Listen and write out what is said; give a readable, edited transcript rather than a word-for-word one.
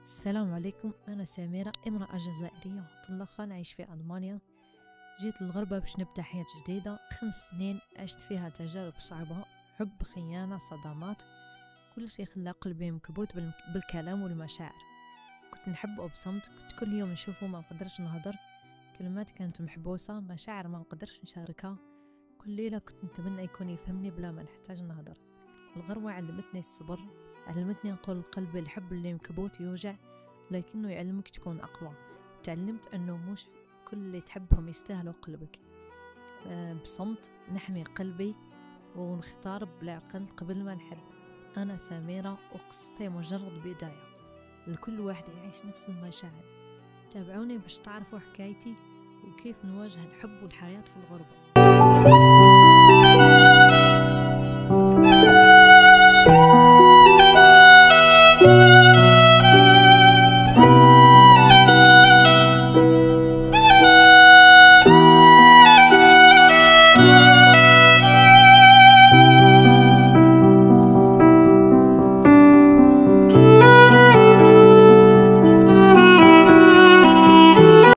السلام عليكم. أنا سميرة، امرأة جزائرية مطلقة نعيش في ألمانيا. جيت للغربة باش نبدأ حياة جديدة. 5 سنين عشت فيها تجارب صعبة، حب، خيانة، صدمات، كل شيء خلى قلبي مكبوت بالكلام والمشاعر. كنت نحبه بصمت، كنت كل يوم نشوفه ما نقدرش نهضر، كلمات كانت محبوسة، مشاعر ما نقدرش نشاركها. كل ليلة كنت نتمنى يكون يفهمني بلا ما نحتاج نهضر. الغربة علمتني الصبر، علمتني نقول قلبي الحب اللي مكبوت يوجع، لكنه يعلمك تكون أقوى. تعلمت أنه مش كل اللي تحبهم يستاهلوا قلبك. بصمت نحمي قلبي ونختار بالعقل قبل ما نحب. أنا سميرة وقصتي مجرد بداية، لكل واحد يعيش نفس المشاعر. تابعوني باش تعرفوا حكايتي وكيف نواجه الحب والحياة في الغربة.